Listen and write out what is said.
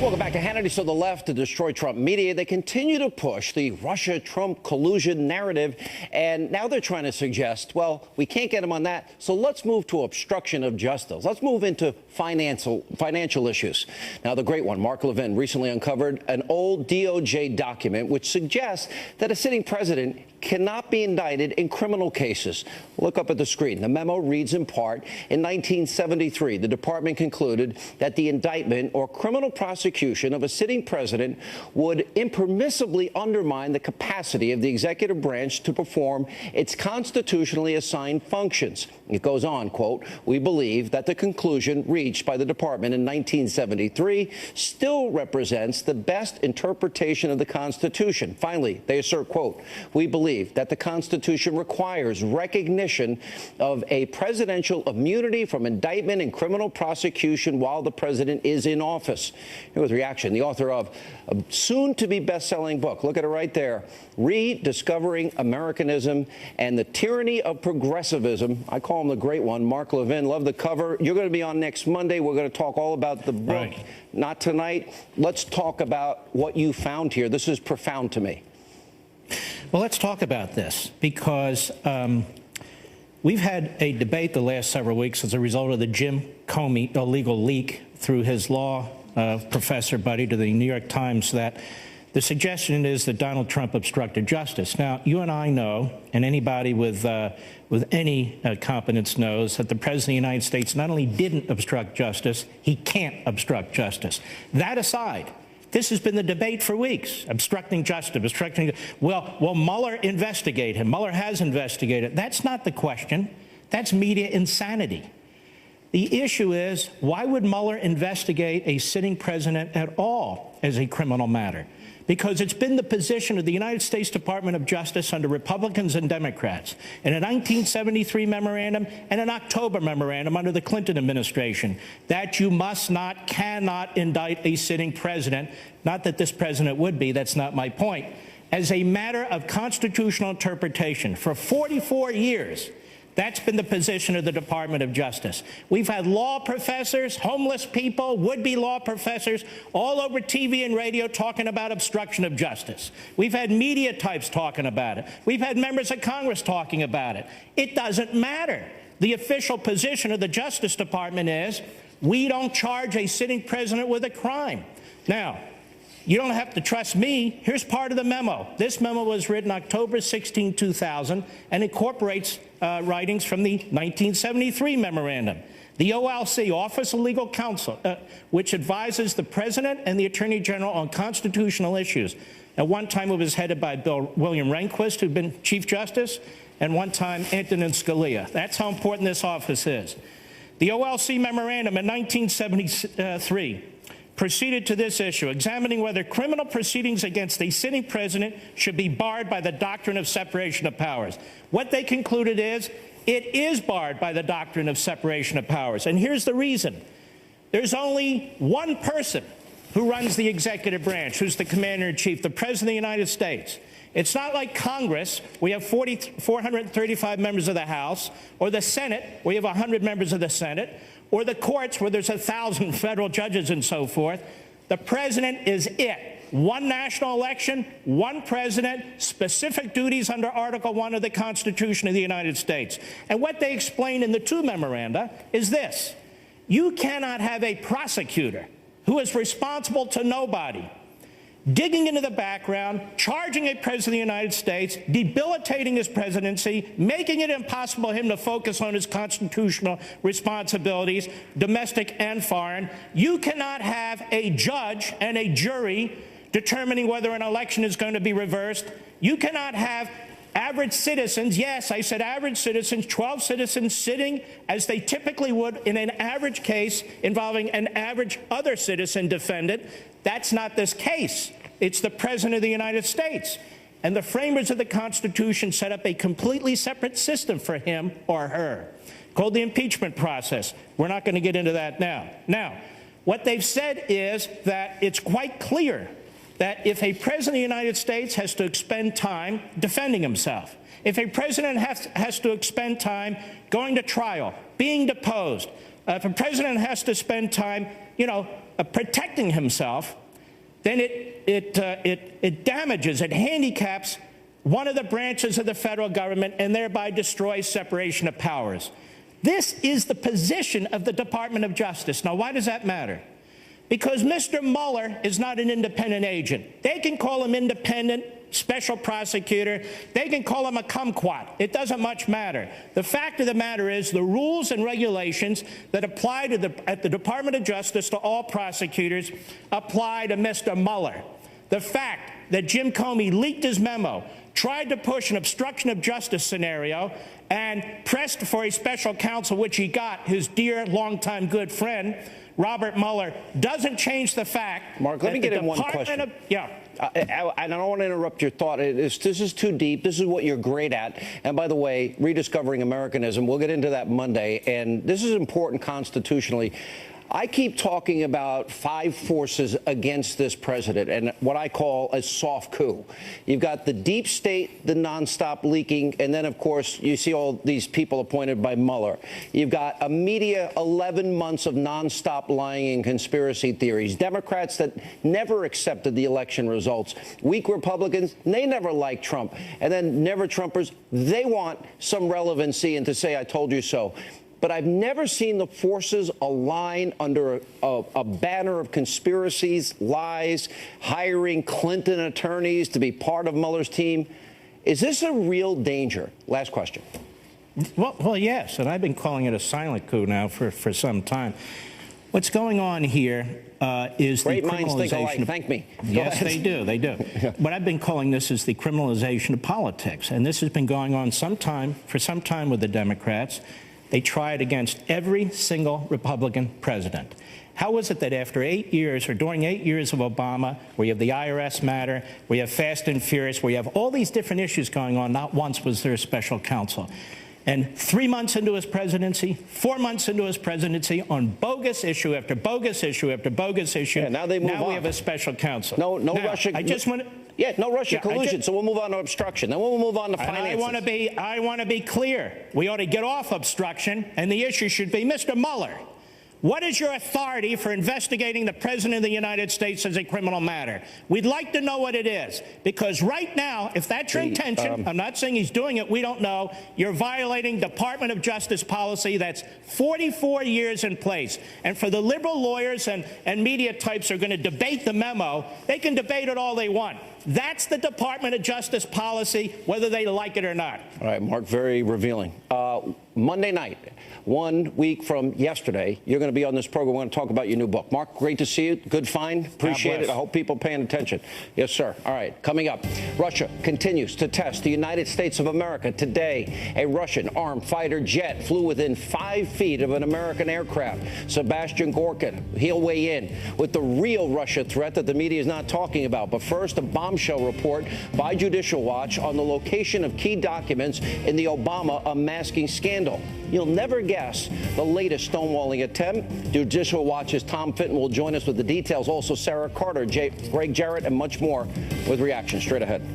Welcome back to Hannity. So the left to destroy Trump media, they continue to push the Russia-Trump collusion narrative. And now they're trying to suggest, well, we can't get him on that. So let's move to obstruction of justice. Let's move into financial issues. Now, the great one, Mark Levin, recently uncovered an old DOJ document which suggests that a sitting president cannot be indicted in criminal cases. Look up at the screen. The memo reads in part, in 1973, the department concluded that the indictment or criminal prosecution of a sitting president would impermissibly undermine the capacity of the executive branch to perform its constitutionally assigned functions. It goes on, quote, we believe that the conclusion reached by the department in 1973 still represents the best interpretation of the Constitution. Finally, they assert, quote, we believe that the Constitution requires recognition of a presidential immunity from indictment and criminal prosecution while the president is in office. Here was reaction. The author of a soon-to-be best-selling book, look at it right there, Rediscovering Americanism and the Tyranny of Progressivism. I call him the great one, Mark Levin. Love the cover. You're going to be on next Monday. We're going to talk all about the book. Right. Not tonight. Let's talk about what you found here. This is profound to me. Well, let's talk about this because we've had a debate the last several weeks as a result of the Jim Comey illegal leak through his law professor buddy to the New York Times that the suggestion is that Donald Trump obstructed justice. Now, you and I know, and anybody with any competence knows, that the President of the United States not only didn't obstruct justice, he can't obstruct justice. That aside, this has been the debate for weeks, obstructing justice, will Mueller investigate him? Mueller has investigated. That's not the question. That's media insanity. The issue is, why would Mueller investigate a sitting president at all as a criminal matter? Because it's been the position of the United States Department of Justice under Republicans and Democrats in a 1973 memorandum and an October memorandum under the Clinton administration that you cannot indict a sitting president. Not that this president would be, that's not my point. As a matter of constitutional interpretation, for 44 years, that's been the position of the Department of Justice. We've had law professors, homeless people, would-be law professors all over TV and radio talking about obstruction of justice. We've had media types talking about it. We've had members of Congress talking about it. It doesn't matter. The official position of the Justice Department is we don't charge a sitting president with a crime. Now, you don't have to trust me. Here's part of the memo. This memo was written October 16, 2000, and incorporates writings from the 1973 memorandum. The OLC, Office of Legal Counsel, which advises the President and the Attorney General on constitutional issues. At one time, it was headed by William Rehnquist, who'd been Chief Justice, and one time, Antonin Scalia. That's how important this office is. The OLC memorandum in 1973 proceeded to this issue, examining whether criminal proceedings against a sitting president should be barred by the doctrine of separation of powers. What they concluded is it is barred by the doctrine of separation of powers. And here's the reason. There's only one person who runs the executive branch, who's the commander-in-chief, the President of the United States. It's not like Congress, we have 435 members of the House, or the Senate, we have 100 members of the Senate, or the courts where there's 1,000 federal judges and so forth. The president is it. One national election, one president, specific duties under Article 1 of the Constitution of the United States. And what they explain in the two memoranda is this. You cannot have a prosecutor who is responsible to nobody digging into the background, charging a president of the United States, debilitating his presidency, making it impossible for him to focus on his constitutional responsibilities, domestic and foreign. You cannot have a judge and a jury determining whether an election is going to be reversed. You cannot have average citizens, yes, I said average citizens, 12 citizens sitting as they typically would in an average case involving an average other citizen defendant. That's not this case. It's the President of the United States. And the framers of the Constitution set up a completely separate system for him or her, called the impeachment process. We're not going to get into that now. Now, what they've said is that it's quite clear that if a president of the United States has to expend time defending himself, if a president has to expend time going to trial, being deposed, if a president has to spend time protecting himself, then it damages, it handicaps one of the branches of the federal government and thereby destroys separation of powers. This is the position of the Department of Justice. Now, why does that matter? Because Mr. Mueller is not an independent agent. They can call him independent special prosecutor. They can call him a kumquat. It doesn't much matter. The fact of the matter is the rules and regulations that apply at the Department of Justice to all prosecutors apply to Mr. Mueller. The fact that Jim Comey leaked his memo, tried to push an obstruction of justice scenario, and pressed for a special counsel, which he got, his dear, longtime good friend, Robert Mueller, doesn't change the fact. Mark, let me get in one question. I don't want to interrupt your thought. This is too deep. This is what you're great at. And by the way, rediscovering Americanism, we'll get into that Monday. And this is important constitutionally. I keep talking about 5 forces against this president and what I call a soft coup. You've got the deep state, the nonstop leaking, and then, of course, you see all these people appointed by Mueller. You've got a media 11 months of nonstop lying and conspiracy theories. Democrats that never accepted the election results. Weak Republicans, they never liked Trump. And then never Trumpers, they want some relevancy and to say, I told you so. But I've never seen the forces align under a banner of conspiracies, lies, hiring Clinton attorneys to be part of Mueller's team. Is this a real danger? Last question. Well, yes, and I've been calling it a silent coup now for some time. What's going on here is Great the minds think alike. criminalization. Thank me. Yes, they do. They do. What I've been calling this is the criminalization of politics, and this has been going on for some time with the Democrats. They try it against every single Republican president. How is it that after 8 years, or during 8 years of Obama, where you have the IRS matter, where you have Fast and Furious, where you have all these different issues going on, not once was there a special counsel? And 3 months into his presidency, 4 months into his presidency, on bogus issue after bogus issue after bogus issue, yeah, now we have a special counsel. No now, Russia. I just want to. Yeah, no Russia collusion. So we'll move on to obstruction. Then we'll move on to finances. I want to be clear. We ought to get off obstruction, and the issue should be, Mr. Mueller, what is your authority for investigating the President of the United States as a criminal matter? We'd like to know what it is, because right now, if that's your intention, I'm not saying he's doing it, we don't know, you're violating Department of Justice policy that's 44 years in place. And for the liberal lawyers and media types who are going to debate the memo, they can debate it all they want. That's the Department of Justice policy, whether they like it or not. All right, Mark, very revealing. Monday night, 1 week from yesterday, you're going to be on this program. We're going to talk about your new book. Mark, great to see you. Good find. Appreciate it. I hope people are paying attention. Yes, sir. All right, coming up, Russia continues to test the United States of America. Today, a Russian armed fighter jet flew within 5 feet of an American aircraft. Sebastian Gorkin, he'll weigh in with the real Russia threat that the media is not talking about. But first, a bombshell report by Judicial Watch on the location of key documents in the Obama unmasking scandal. You'll never guess the latest stonewalling attempt. Judicial Watch's Tom Fitton will join us with the details. Also, Sarah Carter, Greg Jarrett, and much more with reaction straight ahead.